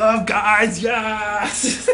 up, guys? Yes!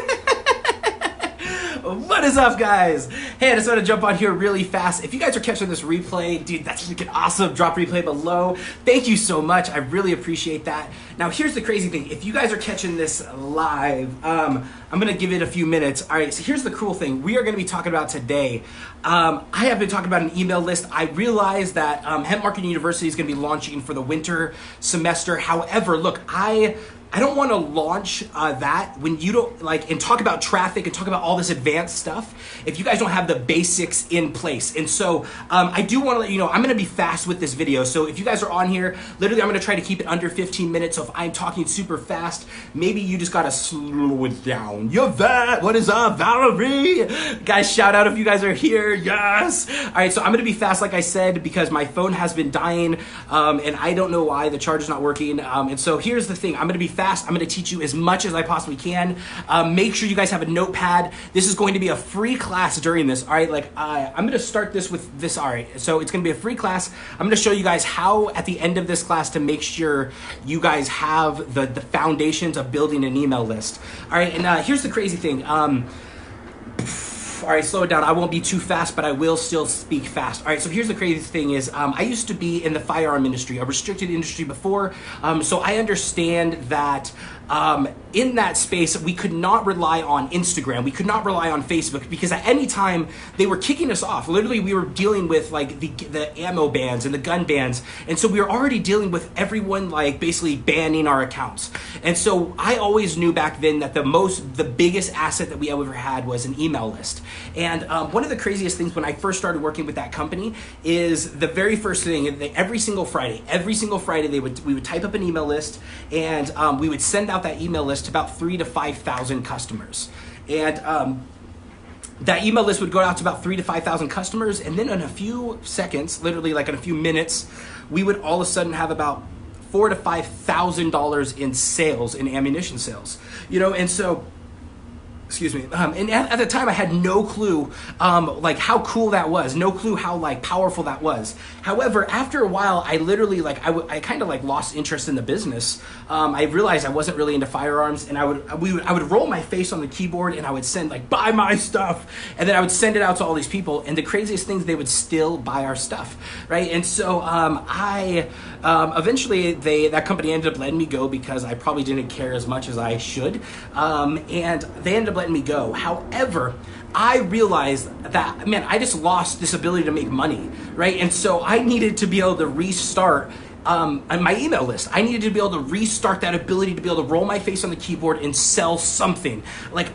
What is up, guys? Hey, I just want to jump on here really fast. If you guys are catching this replay, dude, that's freaking awesome. Drop replay below. Thank you so much. I really appreciate that. Now, here's the crazy thing. If you guys are catching this live, I'm going to give it a few minutes. All right, so here's the cool thing. We are going to be talking about today. I have been talking about an email list. I realize that Hemp Marketing University is going to be launching for the winter semester. However, look, I don't want to launch that when you don't and talk about traffic and talk about all this advanced stuff if you guys don't have the basics in place. And so I do want to let you know I'm going to be fast with this video. So if you guys are on here, literally I'm going to try to keep it under 15 minutes. So if I'm talking super fast, maybe you just got to slow it down. Yvette, what is up? Valerie, guys, shout out if you guys are here. Yes. All right, so I'm going to be fast, like I said, because my phone has been dying and I don't know why. The charge is not working. And so here's the thing. I'm going to be fast. I'm going to teach you as much as I possibly can. Make sure you guys have a notepad. This is going to be a free class during this. All right, I'm going to start this with this. All right, so it's going to be a free class. I'm going to show you guys how at the end of this class to make sure you guys have the foundations of building an email list. All right, and here's the crazy thing. All right, slow it down. I won't be too fast, but I will still speak fast. All right, so here's the crazy thing is I used to be in the firearm industry, a restricted industry before, so I understand that in that space, we could not rely on Instagram. We could not rely on Facebook because at any time they were kicking us off. Literally, we were dealing with the ammo bans and the gun bans. And so we were already dealing with everyone basically banning our accounts. And so I always knew back then that the biggest asset that we ever had was an email list. And one of the craziest things when I first started working with that company is the very first thing, every single Friday, we would type up an email list and we would send out that email list to about 3,000 to 5,000 customers. And that email list would go out to about 3,000 to 5,000 customers. And then in a few seconds, literally in a few minutes, we would all of a sudden have about $4,000 to $5,000 in sales, in ammunition sales, and so, excuse me. And at the time, I had no clue, how cool that was. No clue how powerful that was. However, after a while, I literally I kind of lost interest in the business. I realized I wasn't really into firearms, and I would roll my face on the keyboard, and I would send buy my stuff, and then I would send it out to all these people. And the craziest things, they would still buy our stuff, right? And so eventually that company ended up letting me go because I probably didn't care as much as I should, and they ended up letting me go. However, I realized that, man, I just lost this ability to make money, right? And so I needed to be able to restart my email list. I needed to be able to restart that ability to be able to roll my face on the keyboard and sell something.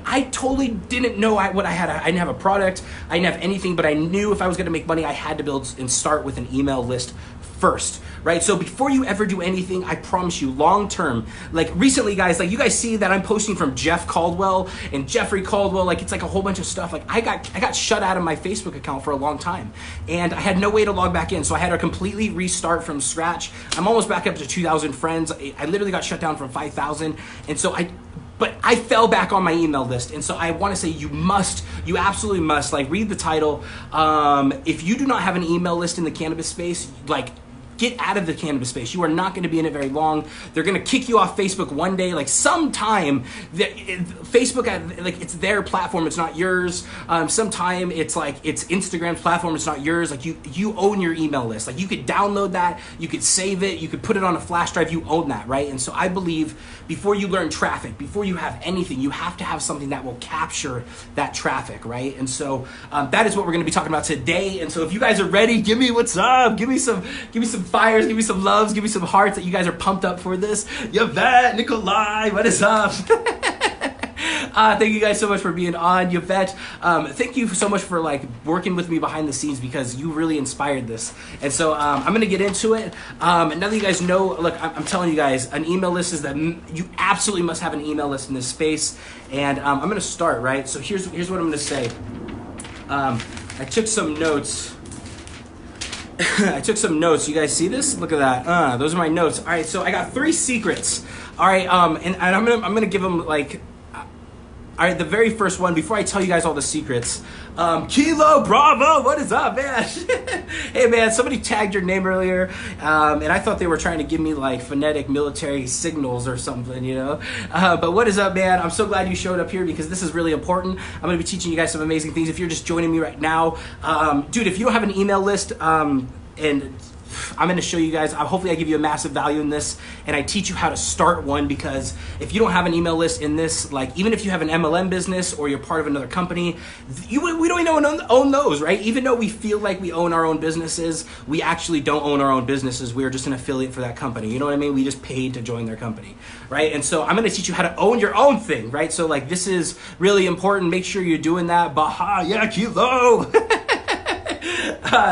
I totally didn't know what I had. I didn't have a product. I didn't have anything, but I knew if I was going to make money, I had to build and start with an email list first, right? So before you ever do anything, I promise you, long term, recently, guys, you guys see that I'm posting from Jeff Caldwell and Jeffrey Caldwell, it's a whole bunch of stuff. I got shut out of my Facebook account for a long time, and I had no way to log back in, so I had to completely restart from scratch. I'm almost back up to 2,000 friends. I literally got shut down from 5,000, and so but I fell back on my email list. And so I want to say you absolutely must, read the title. If you do not have an email list in the cannabis space, get out of the cannabis space. You are not going to be in it very long. They're going to kick you off Facebook one day, sometime. Facebook, it's their platform, it's not yours. Sometime it's it's Instagram's platform, it's not yours. You own your email list. You could download that, you could save it, you could put it on a flash drive. You own that, right? And so I believe before you learn traffic, before you have anything, you have to have something that will capture that traffic, right? And so that is what we're going to be talking about today. And so if you guys are ready, give me what's up. Give me some fires, give me some loves, give me some hearts that you guys are pumped up for this. Yvette, Nikolai, what is up? Thank you guys so much for being on. Yvette, thank you so much for working with me behind the scenes because you really inspired this. And so I'm going to get into it. Now that you guys know, look, I'm telling you guys, an email list is that you absolutely must have an email list in this space. And I'm going to start, right? So here's what I'm going to say. I took some notes. I took some notes. You guys see this? Look at that. Those are my notes. All right, so I got 3 secrets. All right, and I'm gonna give them All right, the very first one, before I tell you guys all the secrets, Kilo Bravo, what is up, man? Hey, man, somebody tagged your name earlier, and I thought they were trying to give me like phonetic military signals or something, you know? But what is up, man? I'm so glad you showed up here because this is really important. I'm going to be teaching you guys some amazing things. If you're just joining me right now, dude, if you don't have an email list, and I'm going to show you guys, hopefully I give you a massive value in this, and I teach you how to start one, because if you don't have an email list in this, like even if you have an MLM business or you're part of another company, we don't even own those, right? Even though we feel like we own our own businesses, we actually don't own our own businesses. We're just an affiliate for that company. You know what I mean? We just paid to join their company, right? And so I'm going to teach you how to own your own thing, right? So like this is really important. Make sure you're doing that. Baha, yeah, Kilo.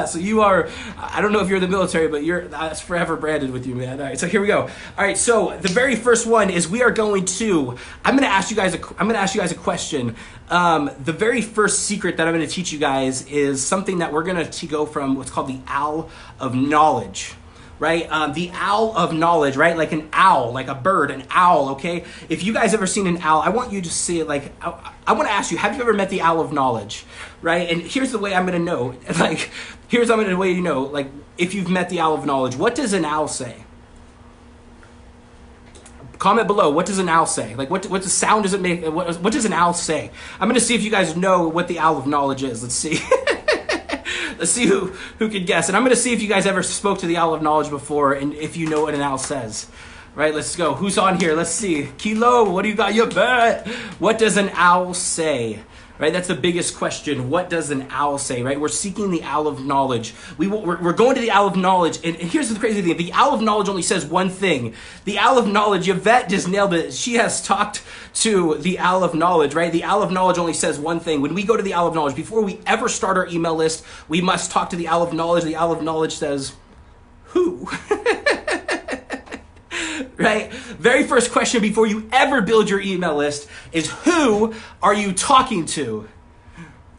So you are, I don't know if you're in the military, but that's forever branded with you, man. All right, so here we go. All right, so the very first one is I'm going to ask you guys a question. The very first secret that I'm going to teach you guys is something that we're going to go from what's called the owl of knowledge. Right? The owl of knowledge, right? Like an owl, like a bird, an owl, okay? If you guys ever seen an owl, I want you to see it like, I want to ask you, have you ever met the owl of knowledge, right? And here's the way I'm going to know, like, here's the way you know, like, if you've met the owl of knowledge. What does an owl say? Comment below, what does an owl say? Like, what the sound does it make? What does an owl say? I'm going to see if you guys know what the owl of knowledge is. Let's see. Let's see who can guess. And I'm going to see if you guys ever spoke to the owl of knowledge before and if you know what an owl says. Right, let's go. Who's on here? Let's see. Kilo, what do you got? You bet. What does an owl say? Right, that's the biggest question. What does an owl say, right? We're seeking the owl of knowledge. We're going to the owl of knowledge. And here's the crazy thing. The owl of knowledge only says one thing. The owl of knowledge, Yvette just nailed it. She has talked to the owl of knowledge, right? The owl of knowledge only says one thing. When we go to the owl of knowledge, before we ever start our email list, we must talk to the owl of knowledge. The owl of knowledge says, who? Right? Very first question before you ever build your email list is, who are you talking to?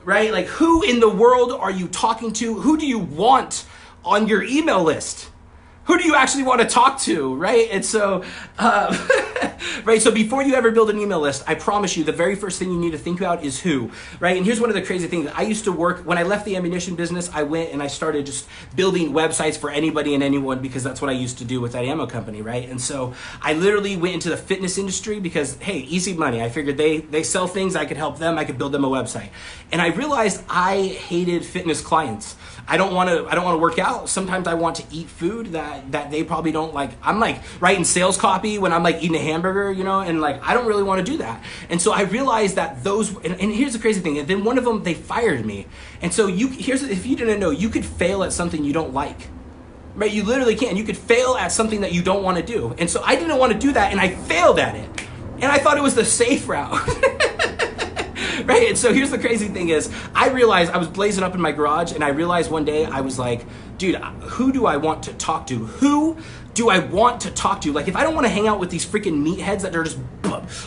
Right? Like, who in the world are you talking to? Who do you want on your email list? Who do you actually want to talk to, right? And so, right, so before you ever build an email list, I promise you the very first thing you need to think about is who, right? And here's one of the crazy things. I used to work, when I left the ammunition business, I went and I started just building websites for anybody and anyone, because that's what I used to do with that ammo company, right? And so I literally went into the fitness industry because, hey, easy money. I figured they sell things, I could help them, I could build them a website. And I realized I hated fitness clients. I don't want to work out. Sometimes I want to eat food that they probably don't like. I'm like writing sales copy when I'm like eating a hamburger, you know, and like I don't really want to do that. And so I realized that and here's the crazy thing. And then one of them, they fired me. And so if you didn't know, you could fail at something you don't like. Right? You literally can. You could fail at something that you don't want to do. And so I didn't want to do that, and I failed at it. And I thought it was the safe route. Right? And so here's the crazy thing is, I realized I was blazing up in my garage, and I realized one day, I was like, dude, who do I want to talk to? Who do I want to talk to? Like, if I don't want to hang out with these freaking meatheads that are just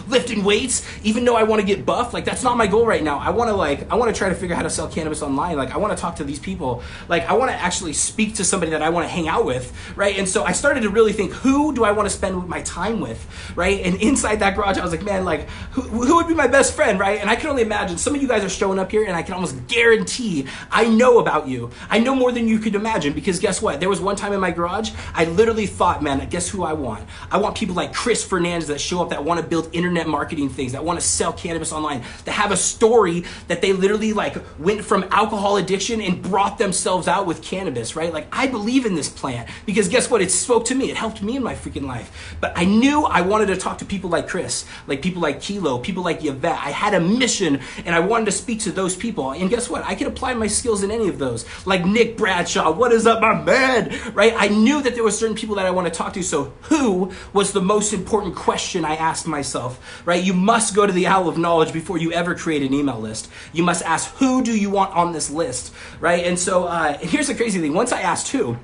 lifting weights, even though I want to get buff, like that's not my goal right now. I want to try to figure out how to sell cannabis online. Like, I want to talk to these people. Like, I want to actually speak to somebody that I want to hang out with, right? And so I started to really think, who do I want to spend my time with, right? And inside that garage, I was like, man, like, who would be my best friend, right? And I can only imagine, some of you guys are showing up here, and I can almost guarantee I know about you. I know more than you could imagine, because guess what? There was one time in my garage, I literally thought, man, guess who I want? I want people like Chris Fernandez that show up, that want to build internet marketing things, that want to sell cannabis online, that have a story that they literally like went from alcohol addiction and brought themselves out with cannabis, right? Like, I believe in this plant because guess what? It spoke to me. It helped me in my freaking life. But I knew I wanted to talk to people like Chris, like people like Kilo, people like Yvette. I had a mission and I wanted to speak to those people. And guess what? I could apply my skills in any of those. Like Nick Bradshaw, what is up, my man? Right? I knew that there were certain people that I want to talk to. So who was the most important question I asked myself, right? You must go to the owl of knowledge before you ever create an email list. You must ask, who do you want on this list, right? And so here's the crazy thing. Once I asked who,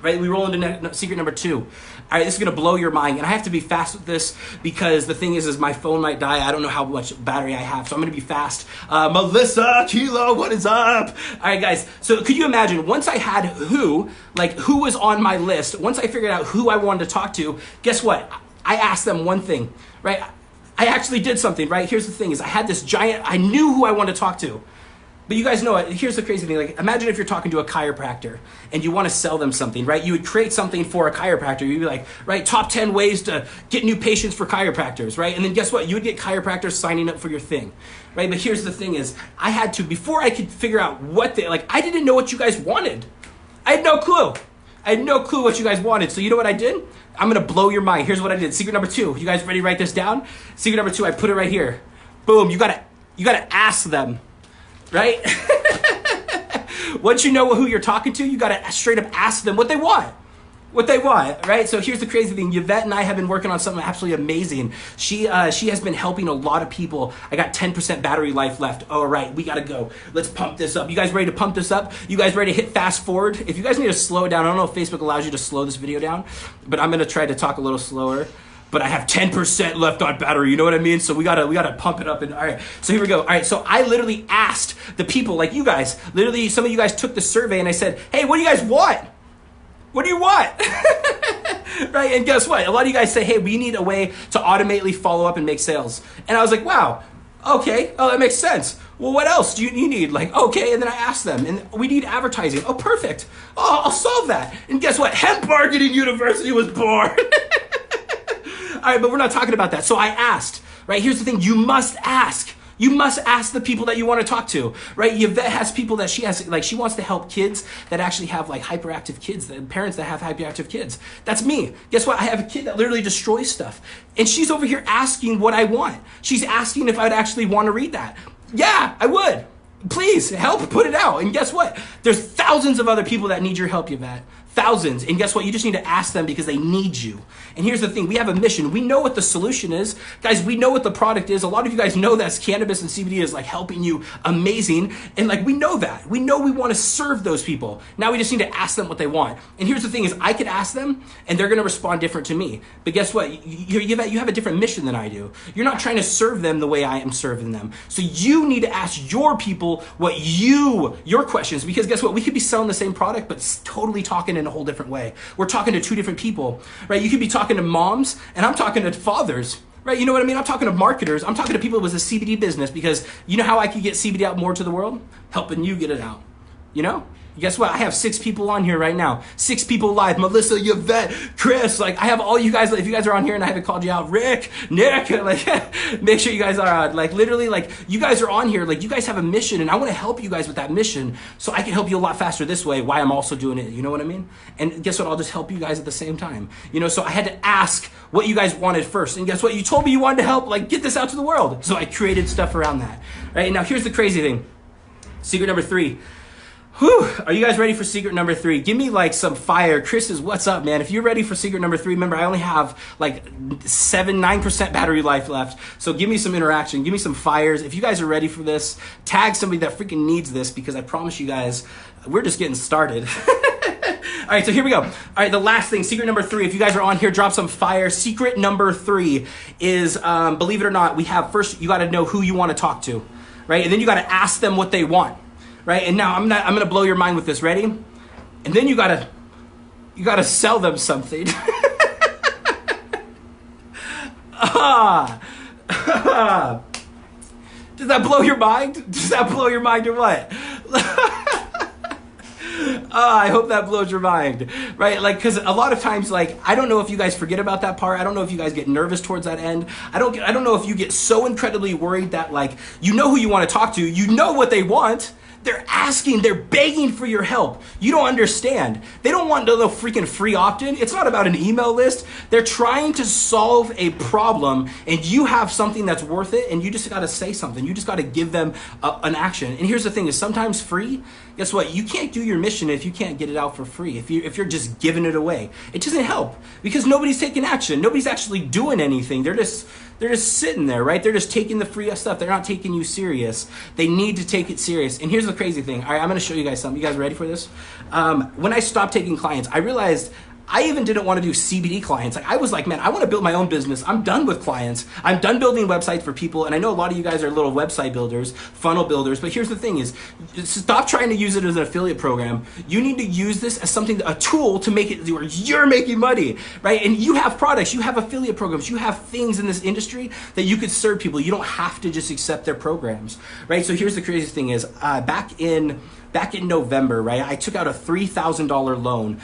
right, we roll into secret number 2. All right, this is going to blow your mind, and I have to be fast with this because the thing is my phone might die. I don't know how much battery I have, so I'm going to be fast. Melissa, Kilo, what is up? All right, guys, so could you imagine, once I had who was on my list, once I figured out who I wanted to talk to, guess what? I asked them one thing, right? I actually did something, right? Here's the thing is I had this giant, I knew who I wanted to talk to. But you guys know it. Here's the crazy thing. Like, imagine if you're talking to a chiropractor and you want to sell them something, right? You would create something for a chiropractor. You'd be like, right, top 10 ways to get new patients for chiropractors, right? And then guess what? You would get chiropractors signing up for your thing, right? But here's the thing is I had to, before I could figure out what they, like, I didn't know what you guys wanted. I had no clue. I had no clue what you guys wanted. So you know what I did? I'm going to blow your mind. Here's what I did. Secret number 2. You guys ready to write this down? Secret number 2, I put it right here. Boom. You got to ask them. Right? Once you know who you're talking to, you got to straight up ask them what they want. What they want, right? So here's the crazy thing. Yvette and I have been working on something absolutely amazing. She has been helping a lot of people. I got 10% battery life left. All right, we got to go. Let's pump this up. You guys ready to pump this up? You guys ready to hit fast forward? If you guys need to slow it down, I don't know if Facebook allows you to slow this video down, but I'm going to try to talk a little slower. But I have 10% left on battery, you know what I mean? So we gotta pump it up. And all right, so here we go. All right, so I literally asked the people like you guys, literally some of you guys took the survey and I said, hey, what do you guys want? What do you want? Right, and guess what? A lot of you guys say, hey, we need a way to automatically follow up and make sales. And I was like, wow, okay, oh, that makes sense. Well, what else do you need? Like, okay, and then I asked them, and we need advertising. Oh, perfect. Oh, I'll solve that. And guess what? Hemp Marketing University was born. All right, but we're not talking about that. So I asked, right? Here's the thing. You must ask. You must ask the people that you want to talk to, right? Yvette has people that she has, like she wants to help kids that actually have like hyperactive kids, the parents that have hyperactive kids. That's me. Guess what? I have a kid that literally destroys stuff. And she's over here asking what I want. She's asking if I'd actually want to read that. Yeah, I would. Please help put it out. And guess what? There's thousands of other people that need your help, Yvette. Thousands. And guess what? You just need to ask them because they need you. And here's the thing. We have a mission. We know what the solution is. Guys, we know what the product is. A lot of you guys know that cannabis and CBD is like helping you amazing. And like we know that. We know we want to serve those people. Now we just need to ask them what they want. And here's the thing is I could ask them and they're going to respond different to me. But guess what? You have a different mission than I do. You're not trying to serve them the way I am serving them. So you need to ask your people what your questions, because guess what? We could be selling the same product, but totally talking in a whole different way. We're talking to two different people, right? You could be talking to moms and I'm talking to fathers, right? You know what I mean? I'm talking to marketers. I'm talking to people with a CBD business because you know how I could get CBD out more to the world? Helping you get it out, you know? Guess what? I have 6 people on here right now. 6 people live. Melissa, Yvette, Chris. Like, I have all you guys. If you guys are on here and I haven't called you out, Rick, Nick, like, make sure you guys are, like, literally, like, you guys are on here. Like, you guys have a mission, and I want to help you guys with that mission so I can help you a lot faster this way, why I'm also doing it. You know what I mean? And guess what? I'll just help you guys at the same time. You know, so I had to ask what you guys wanted first. And guess what? You told me you wanted to help, like, get this out to the world. So I created stuff around that. Right? Now, here's the crazy thing. Secret number 3. Whew, are you guys ready for secret number 3? Give me like some fire. Chris is, what's up, man? If you're ready for secret number 3, remember I only have like 9% battery life left. So give me some interaction. Give me some fires. If you guys are ready for this, tag somebody that freaking needs this because I promise you guys, we're just getting started. All right, so here we go. All right, the last thing, secret number 3. If you guys are on here, drop some fire. Secret number 3 is, believe it or not, we have first, you got to know who you want to talk to, right? And then you got to ask them what they want. Right, and now I'm gonna blow your mind with this. Ready? And then you gotta sell them something. Does that blow your mind? Does that blow your mind or what? I hope that blows your mind, right? Like, because a lot of times, like, I don't know if you guys forget about that part. I don't know if you guys get nervous towards that end. I don't know if you get so incredibly worried that, like, you know who you want to talk to. You know what they want. They're asking, they're begging for your help. You don't understand. They don't want no freaking free opt-in. It's not about an email list. They're trying to solve a problem and you have something that's worth it and you just got to say something. You just got to give them an action. And here's the thing is sometimes free, guess what? You can't do your mission if you can't get it out for free. If you're just giving it away, it doesn't help because nobody's taking action. Nobody's actually doing anything. They're just sitting there, right? They're just taking the free stuff. They're not taking you serious. They need to take it serious. And here's the crazy thing. All right, I'm going to show you guys something. You guys ready for this? When I stopped taking clients, I realized I even didn't want to do CBD clients. Like I was like, man, I want to build my own business. I'm done with clients. I'm done building websites for people. And I know a lot of you guys are little website builders, funnel builders, but here's the thing is, stop trying to use it as an affiliate program. You need to use this as something, a tool to make it where you're making money, right? And you have products, you have affiliate programs, you have things in this industry that you could serve people. You don't have to just accept their programs, right? So here's the crazy thing is, back in November, right, I took out a $3,000 loan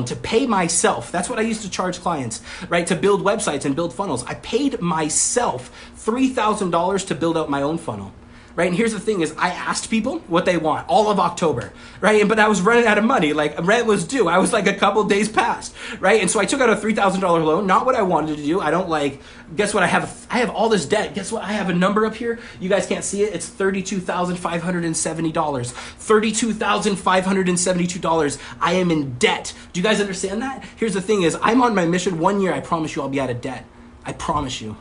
to pay myself. That's what I used to charge clients, right, to build websites and build funnels. I paid myself $3,000 to build out my own funnel. Right, and here's the thing is, I asked people what they want all of October, right? But I was running out of money, like rent was due. I was like a couple days past, right? And so I took out a $3,000 loan, not what I wanted to do. I don't like, guess what? I have all this debt. Guess what? I have a number up here. You guys can't see it. It's $32,570. $32,572. I am in debt. Do you guys understand that? Here's the thing is, I'm on my mission. 1 year, I promise you I'll be out of debt. I promise you,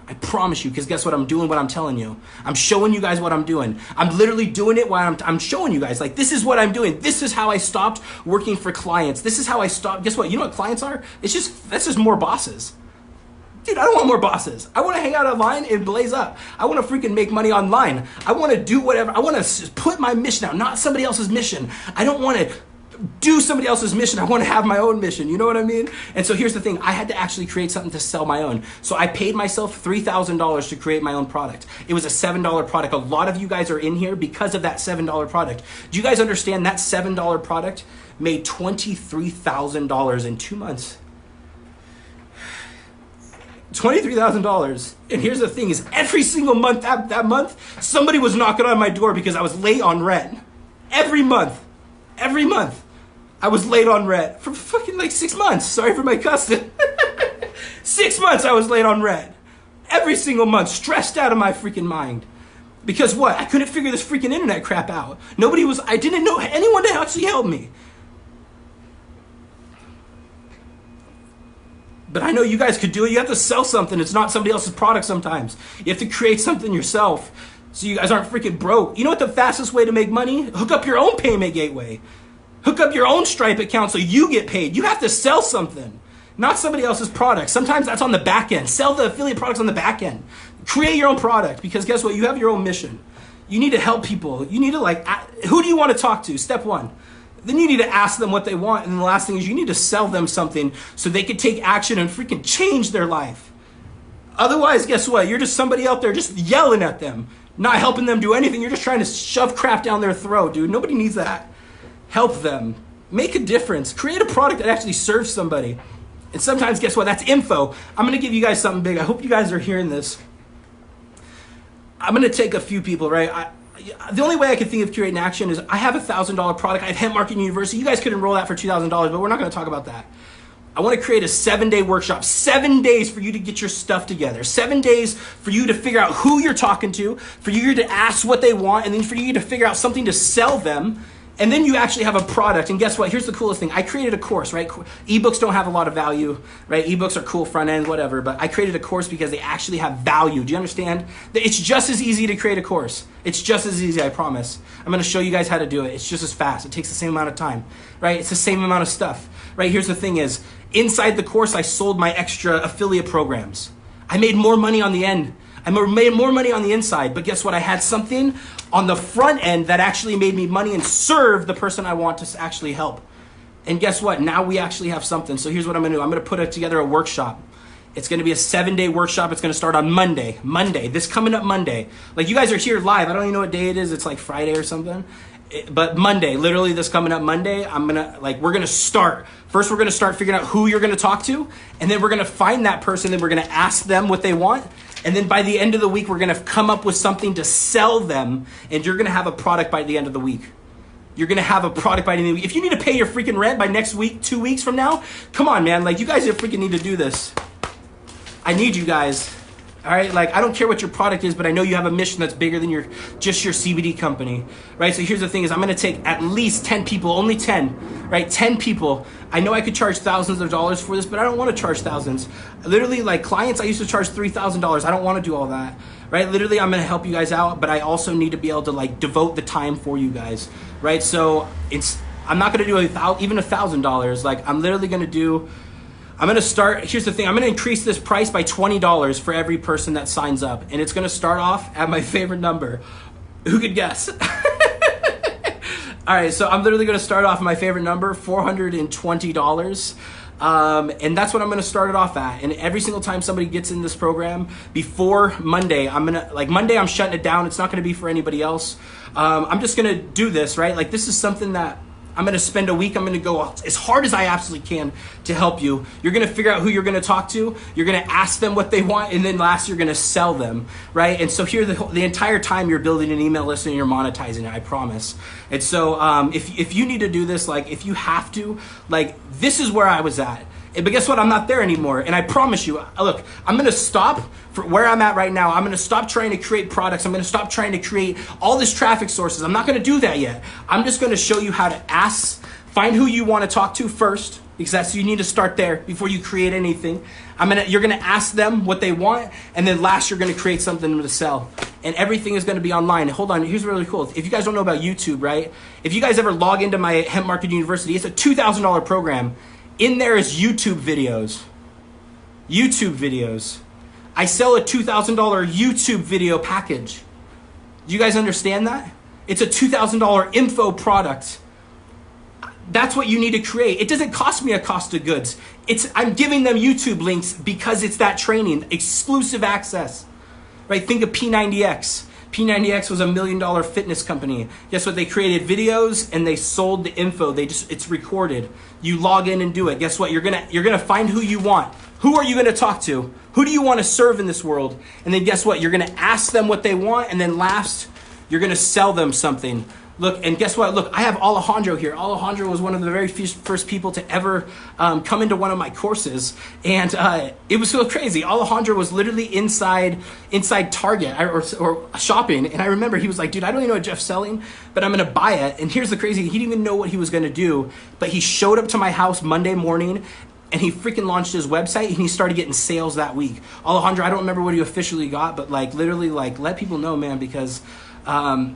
because guess what? I'm doing what I'm telling you. I'm showing you guys what I'm doing. I'm literally doing it while I'm showing you guys, like, this is what I'm doing. This is how I stopped working for clients. This is how I stopped. Guess what? You know what clients are? That's just more bosses. Dude, I don't want more bosses. I want to hang out online and blaze up. I want to freaking make money online. I want to do whatever. I want to put my mission out, not somebody else's mission. I don't want to do somebody else's mission. I want to have my own mission. You know what I mean? And so here's the thing. I had to actually create something to sell my own. So I paid myself $3,000 to create my own product. It was a $7 product. A lot of you guys are in here because of that $7 product. Do you guys understand that $7 product made $23,000 in 2 months? $23,000. And here's the thing is, every single month that month, somebody was knocking on my door because I was late on rent. Every month. I was late on rent for fucking like 6 months. Sorry for my cussing. 6 months I was late on rent. Every single month, stressed out of my freaking mind. Because what? I couldn't figure this freaking internet crap out. I didn't know anyone to actually help me. But I know you guys could do it. You have to sell something. It's not somebody else's product sometimes. You have to create something yourself so you guys aren't freaking broke. You know what the fastest way to make money? Hook up your own payment gateway. Hook up your own Stripe account so you get paid. You have to sell something, not somebody else's product. Sometimes that's on the back end. Sell the affiliate products on the back end. Create your own product, because guess what? You have your own mission. You need to help people. You need to who do you want to talk to? Step one. Then you need to ask them what they want. And the last thing is you need to sell them something so they can take action and freaking change their life. Otherwise, guess what? You're just somebody out there just yelling at them, not helping them do anything. You're just trying to shove crap down their throat, dude. Nobody needs that. Help them. Make a difference. Create a product that actually serves somebody. And sometimes, guess what? That's info. I'm going to give you guys something big. I hope you guys are hearing this. I'm going to take a few people, right? The only way I can think of creating action is I have a $1,000 product. I have Hemp Marketing University. You guys could enroll that for $2,000, but we're not going to talk about that. I want to create a 7-day workshop, 7 days for you to get your stuff together, 7 days for you to figure out who you're talking to, for you to ask what they want, and then for you to figure out something to sell them. And then you actually have a product. And guess what? Here's the coolest thing. I created a course, right? Ebooks don't have a lot of value, right? Ebooks are cool front end, whatever. But I created a course because they actually have value. Do you understand? It's just as easy to create a course. It's just as easy, I promise. I'm going to show you guys how to do it. It's just as fast. It takes the same amount of time, right? It's the same amount of stuff, right? Here's the thing is, inside the course, I sold my extra affiliate programs. I made more money on the end. I made more money on the inside, but guess what? I had something on the front end that actually made me money and served the person I want to actually help. And guess what? Now we actually have something. So here's what I'm going to do. I'm going to put together a workshop. It's going to be a 7-day workshop. It's going to start on Monday, this coming up Monday. Like, you guys are here live. I don't even know what day it is. It's like Friday or something. But Monday, literally this coming up Monday, we're going to start. First, we're going to start figuring out who you're going to talk to. And then we're going to find that person. Then we're going to ask them what they want. And then by the end of the week, we're going to come up with something to sell them. And you're going to have a product by the end of the week. You're going to have a product by the end of the week. If you need to pay your freaking rent by next week, 2 weeks from now, come on, man. Like, you guys freaking need to do this. I need you guys. All right, like, I don't care what your product is, but I know you have a mission that's bigger than just your CBD company, right? So here's the thing is, I'm going to take at least 10 people, only 10, right? 10 people. I know I could charge thousands of dollars for this, but I don't want to charge thousands. Literally, like, clients, I used to charge $3,000. I don't want to do all that, right? Literally, I'm going to help you guys out, but I also need to be able to, like, devote the time for you guys, right? So I'm not gonna do even $1,000. Like I'm literally gonna do, I'm gonna start, here's the thing, I'm gonna increase this price by $20 for every person that signs up. And it's gonna start off at my favorite number. Who could guess? All right, so I'm literally gonna start off at my favorite number, $420. And that's what I'm gonna start it off at. And every single time somebody gets in this program before Monday, Monday I'm shutting it down. It's not gonna be for anybody else. I'm just gonna do this, right? Like this is something that I'm gonna spend a week, I'm gonna go as hard as I absolutely can to help you. You're gonna figure out who you're gonna talk to, you're gonna ask them what they want, and then last you're gonna sell them, right? And so here, the entire time you're building an email list and you're monetizing it, I promise. And so if you need to do this, like if you have to, like this is where I was at. But guess what? I'm not there anymore. And I promise you, look, I'm going to stop for where I'm at right now. I'm going to stop trying to create products. I'm going to stop trying to create all this traffic sources. I'm not going to do that yet. I'm just going to show you how to find who you want to talk to first, because you need to start there before you create anything. You're going to ask them what they want, and then last you're going to create something to sell. And everything is going to be online. Hold on, here's really cool. If you guys don't know about YouTube, right? If you guys ever log into my Hemp Marketing University, it's a $2,000 program. In there is YouTube videos. YouTube videos. I sell a $2,000 YouTube video package. Do you guys understand that? It's a $2,000 info product. That's what you need to create. It doesn't cost me a cost of goods. I'm giving them YouTube links because it's that training, exclusive access. Right? Think of P90X. P90X was $1 million fitness company. Guess what? They created videos and they sold the info. It's recorded. You log in and do it. Guess what? You're gonna find who you want. Who are you gonna talk to? Who do you want to serve in this world? And then guess what? You're gonna ask them what they want, and then last, you're gonna sell them something. Look, and guess what? Look, I have Alejandro here. Alejandro was one of the very first people to ever come into one of my courses. And it was so crazy. Alejandro was literally inside Target or shopping. And I remember he was like, dude, I don't even know what Jeff's selling, but I'm going to buy it. And here's the crazy thing. He didn't even know what he was going to do. But he showed up to my house Monday morning, and he freaking launched his website, and he started getting sales that week. Alejandro, I don't remember what he officially got, but like literally like let people know, man, because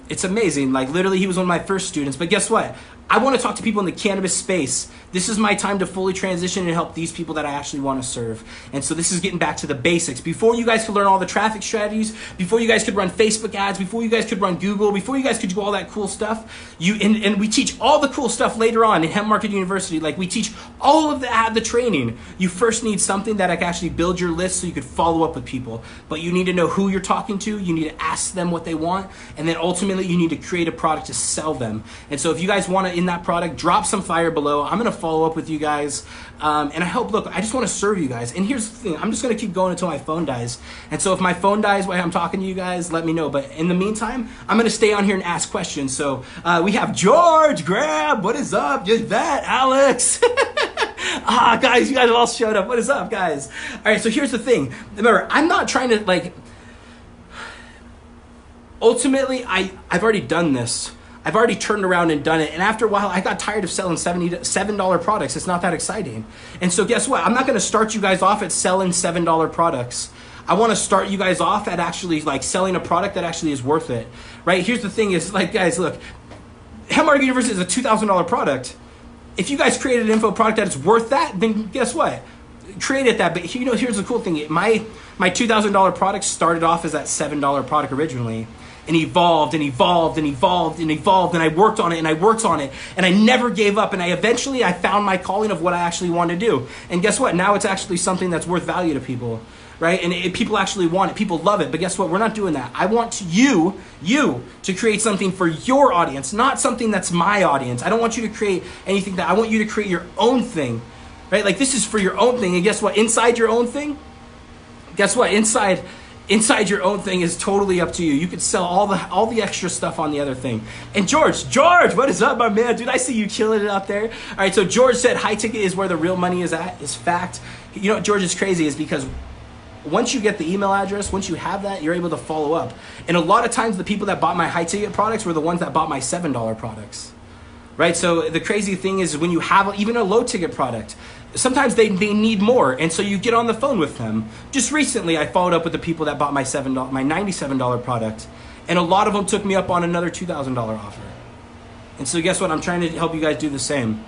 it's amazing. Like literally he was one of my first students. But guess what? I want to talk to people in the cannabis space. This is my time to fully transition and help these people that I actually want to serve. And so this is getting back to the basics. Before you guys could learn all the traffic strategies, before you guys could run Facebook ads, before you guys could run Google, before you guys could do all that cool stuff, and we teach all the cool stuff later on in Hemp Marketing University. Like we teach all of the training. You first need something that can actually build your list so you could follow up with people. But you need to know who you're talking to. You need to ask them what they want. And then ultimately you need to create a product to sell them. And so if you guys want to in that product, drop some fire below. I'm going to follow up with you guys. And I hope, look, I just want to serve you guys. And here's the thing, I'm just going to keep going until my phone dies. And so if my phone dies while I'm talking to you guys, let me know. But in the meantime, I'm going to stay on here and ask questions. So we have George, Grab, what is up? Just that, Alex. Guys, you guys all showed up. What is up, guys? All right, so here's the thing. Remember, I'm not trying to, like, ultimately, I've already done this. I've already turned around and done it. And after a while, I got tired of selling $7 products. It's not that exciting. And so guess what? I'm not going to start you guys off at selling $7 products. I want to start you guys off at actually like selling a product that actually is worth it, right? Here's the thing is like, guys, look, Hemp Marketing University is a $2,000 product. If you guys created an info product that is worth that, then guess what? Create it that. But here's the cool thing. My $2,000 product started off as that $7 product originally. And evolved and evolved and evolved and evolved, and I worked on it and I worked on it, and I never gave up, and I found my calling of what I actually want to do. And guess what? Now it's actually something that's worth value to people, right? And people actually want it. People love it. But guess what? We're not doing that. I want you to create something for your audience, not something that's my audience. I don't want you to create anything I want you to create your own thing, right? Like this is for your own thing. And guess what? Inside your own thing, guess what? Inside your own thing is totally up to you. You could sell all the extra stuff on the other thing. And George, what is up, my man? Dude, I see you killing it out there. All right, so George said high ticket is where the real money is at, is fact. You know what George is crazy is because once you get the email address, once you have that, you're able to follow up. And a lot of times the people that bought my high ticket products were the ones that bought my $7 products, right? So the crazy thing is when you have even a low ticket product, sometimes they need more, and so you get on the phone with them. Just recently, I followed up with the people that bought my $97 product, and a lot of them took me up on another $2,000 offer. And so guess what? I'm trying to help you guys do the same.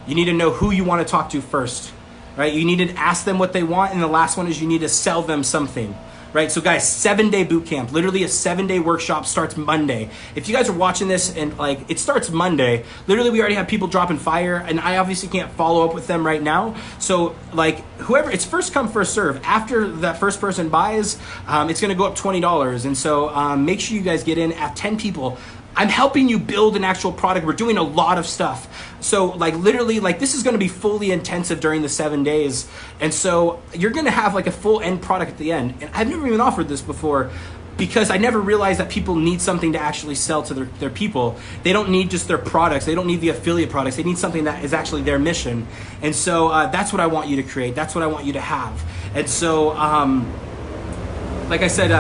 You need to know who you want to talk to first, right? You need to ask them what they want. And the last one is you need to sell them something, right? So guys, 7-day boot camp, literally a 7-day workshop starts Monday. If you guys are watching this and like it starts Monday, literally we already have people dropping fire and I obviously can't follow up with them right now. So like whoever, it's first come, first serve. After that first person buys, it's going to go up $20. And so make sure you guys get in at 10 people. I'm helping you build an actual product. We're doing a lot of stuff. So like literally like this is going to be fully intensive during the 7 days. And so you're going to have like a full end product at the end. And I've never even offered this before because I never realized that people need something to actually sell to their people. They don't need just their products. They don't need the affiliate products. They need something that is actually their mission. And so that's what I want you to create. That's what I want you to have. And so like I said,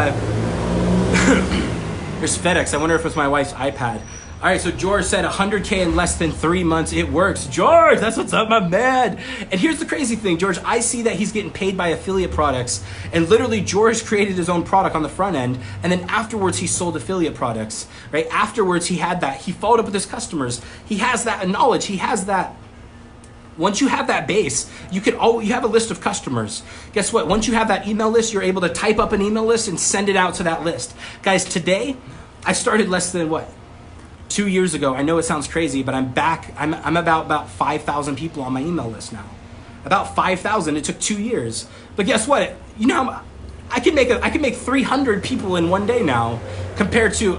there's FedEx. I wonder if it's my wife's iPad. All right, so George said 100K in less than 3 months. It works. George, that's what's up, my man. And here's the crazy thing, George. I see that he's getting paid by affiliate products. And literally, George created his own product on the front end. And then afterwards, he sold affiliate products, right? Afterwards, he had that. He followed up with his customers. He has that knowledge. He has that. Once you have that base, you have a list of customers. Guess what? Once you have that email list, you're able to type up an email list and send it out to that list. Guys, today, I started less than 2 years ago. I know it sounds crazy, but I'm back. I'm about 5,000 people on my email list now. About 5,000. It took 2 years. But guess what? You know, I can make 300 people in one day now compared to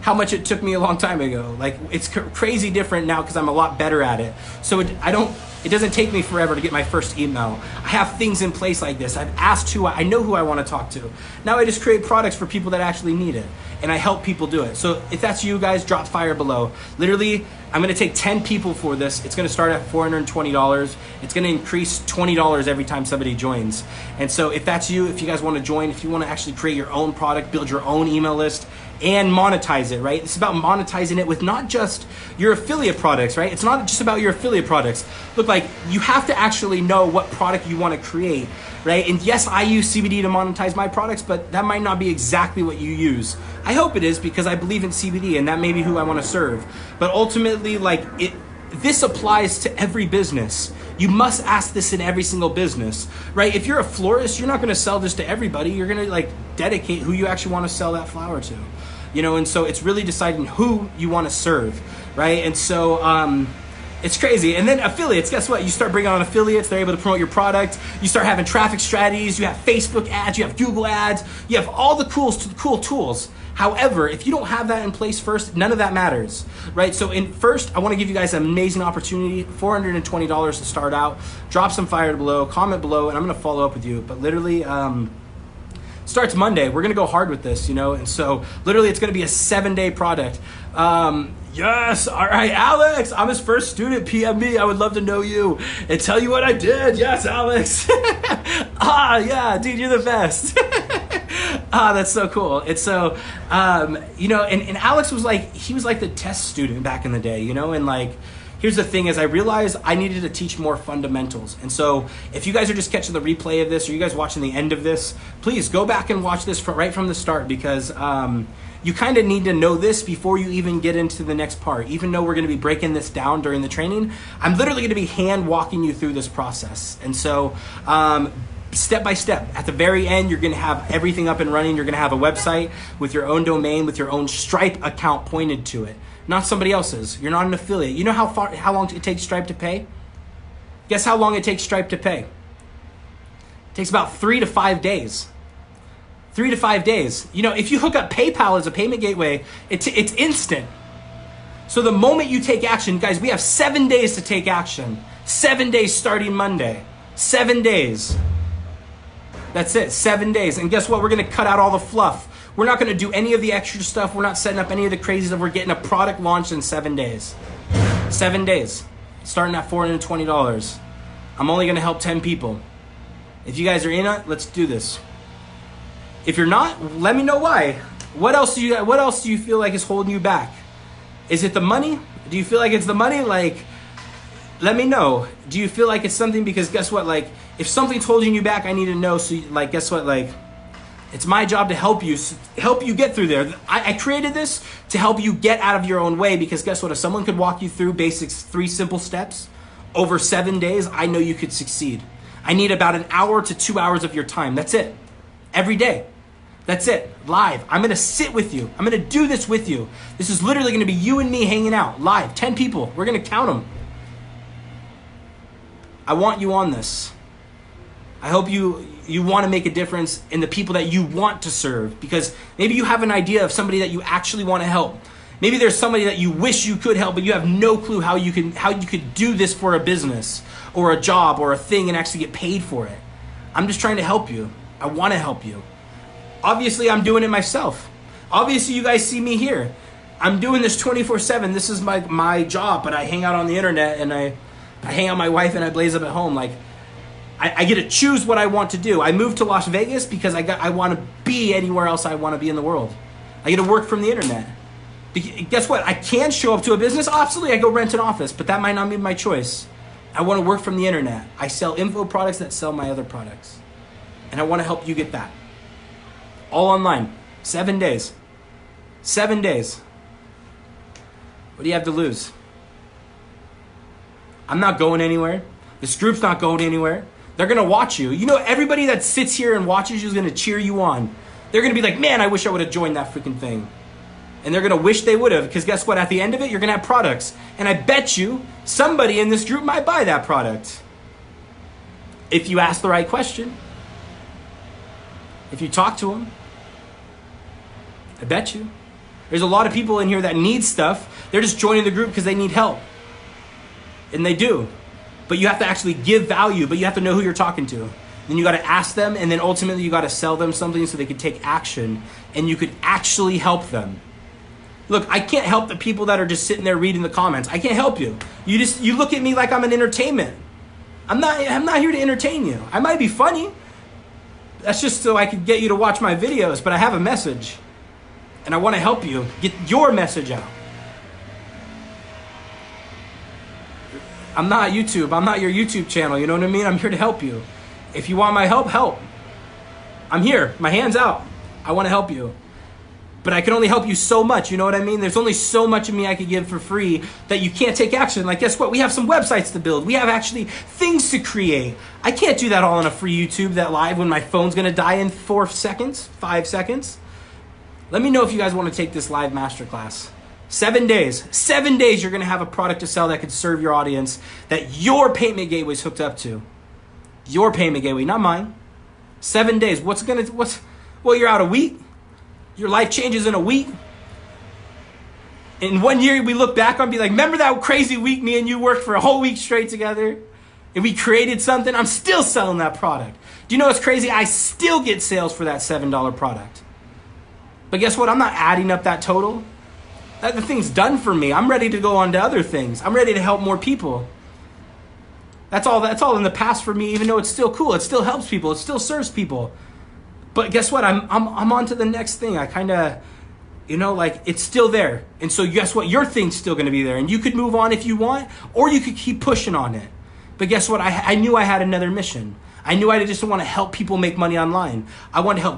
how much it took me a long time ago. Like it's crazy different now because I'm a lot better at it. So it doesn't take me forever to get my first email. I have things in place like this. I've asked I know who I want to talk to. Now I just create products for people that actually need it. And I help people do it. So if that's you guys, drop fire below. Literally, I'm gonna take 10 people for this. It's gonna start at $420. It's gonna increase $20 every time somebody joins. And so if that's you, if you guys wanna join, if you wanna actually create your own product, build your own email list, and monetize it, right? It's about monetizing it with not just your affiliate products, right? It's not just about your affiliate products. Look, like you have to actually know what product you want to create, right? And yes, I use CBD to monetize my products, but that might not be exactly what you use. I hope it is because I believe in CBD and that may be who I want to serve. But ultimately, this applies to every business. You must ask this in every single business, right? If you're a florist, you're not going to sell this to everybody. You're going to dedicate who you actually want to sell that flower to, and so it's really deciding who you want to serve, right? And so it's crazy. And then affiliates, guess what? You start bringing on affiliates, they're able to promote your product. You start having traffic strategies, you have Facebook ads, you have Google ads, you have all the cool tools. However, if you don't have that in place first, none of that matters, right? So first, I want to give you guys an amazing opportunity, $420 to start out. Drop some fire below, comment below, and I'm going to follow up with you. But literally, starts Monday. We're going to go hard with this, and so literally it's going to be a 7-day product. Yes. All right, Alex, I'm his first student. PM me. I would love to know you and tell you what I did. Yes, Alex. Yeah, dude, you're the best. That's so cool. It's so, and Alex was he was like the test student back in the day, and here's the thing is I realized I needed to teach more fundamentals. And so if you guys are just catching the replay of this or you guys watching the end of this, please go back and watch this right from the start because you kind of need to know this before you even get into the next part. Even though we're going to be breaking this down during the training, I'm literally going to be hand walking you through this process. And so step by step, at the very end, you're going to have everything up and running. You're going to have a website with your own domain, with your own Stripe account pointed to it. Not somebody else's. You're not an affiliate. You know how long it takes Stripe to pay? Guess how long it takes Stripe to pay? It takes about 3 to 5 days. 3 to 5 days. If you hook up PayPal as a payment gateway, it's instant. So the moment you take action, guys, we have 7 days to take action. 7 days starting Monday. 7 days. That's it, 7 days. And guess what? We're going to cut out all the fluff. We're not going to do any of the extra stuff. We're not setting up any of the crazy stuff. We're getting a product launched in 7 days. 7 days. Starting at $420. I'm only going to help 10 people. If you guys are in it, let's do this. If you're not, let me know why. What else do you feel like is holding you back? Is it the money? Do you feel like it's the money? Let me know. Do you feel like it's something? Because guess what? If something's holding you back, I need to know. So guess what? It's my job to help you get through there. I created this to help you get out of your own way, because guess what? If someone could walk you through basics, 3 simple steps over 7 days, I know you could succeed. I need about an hour to 2 hours of your time. That's it. Every day. That's it. Live. I'm going to sit with you. I'm going to do this with you. This is literally going to be you and me hanging out live. 10 people. We're going to count them. I want you on this. I hope you want to make a difference in the people that you want to serve, because maybe you have an idea of somebody that you actually want to help. Maybe there's somebody that you wish you could help, but you have no clue how you could do this for a business or a job or a thing and actually get paid for it. I'm just trying to help you. I want to help you. Obviously, I'm doing it myself. Obviously, you guys see me here. I'm doing this 24/7. This is my job, but I hang out on the internet and I hang out with my wife and I blaze up at home. Like, I get to choose what I want to do. I moved to Las Vegas because I want to be anywhere else I want to be in the world. I get to work from the internet. Guess what? I can show up to a business. Absolutely, I go rent an office, but that might not be my choice. I want to work from the internet. I sell info products that sell my other products. And I want to help you get that. All online. 7 days. 7 days. What do you have to lose? I'm not going anywhere. This group's not going anywhere. They're going to watch you. You know, everybody that sits here and watches you is going to cheer you on. They're going to be like, man, I wish I would have joined that freaking thing. And they're going to wish they would have, because guess what? At the end of it, you're going to have products. And I bet you somebody in this group might buy that product. If you ask the right question. If you talk to them. I bet you. There's a lot of people in here that need stuff. They're just joining the group because they need help. And they do. But you have to actually give value, but you have to know who you're talking to. Then you got to ask them, and then ultimately you got to sell them something so they can take action, and you could actually help them. Look, I can't help the people that are just sitting there reading the comments. I can't help you. You look at me like I'm an entertainment. I'm not here to entertain you. I might be funny. That's just so I could get you to watch my videos, but I have a message. And I want to help you get your message out. I'm not YouTube. I'm not your YouTube channel. You know what I mean? I'm here to help you. If you want my help, help. I'm here. My hand's out. I want to help you. But I can only help you so much. You know what I mean? There's only so much of me I could give for free that you can't take action. Like, guess what? We have some websites to build. We have actually things to create. I can't do that all on a free YouTube, that live, when my phone's going to die in 4 seconds, 5 seconds. Let me know if you guys want to take this live masterclass. 7 days. 7 days you're going to have a product to sell that could serve your audience, that your payment gateway is hooked up to. Your payment gateway, not mine. 7 days. Well, you're out a week. Your life changes in a week. In 1 year, we look back on and be like, remember that crazy week me and you worked for a whole week straight together? And we created something? I'm still selling that product. Do you know what's crazy? I still get sales for that $7 product. But guess what? I'm not adding up that total. The thing's done for me. I'm ready to go on to other things. I'm ready to help more people. That's all in the past for me, even though it's still cool. It still helps people. It still serves people. But guess what? I'm on to the next thing. I kind of, it's still there. And so guess what? Your thing's still going to be there. And you could move on if you want, or you could keep pushing on it. But guess what? I knew I had another mission. I knew I just want to help people make money online. I want to help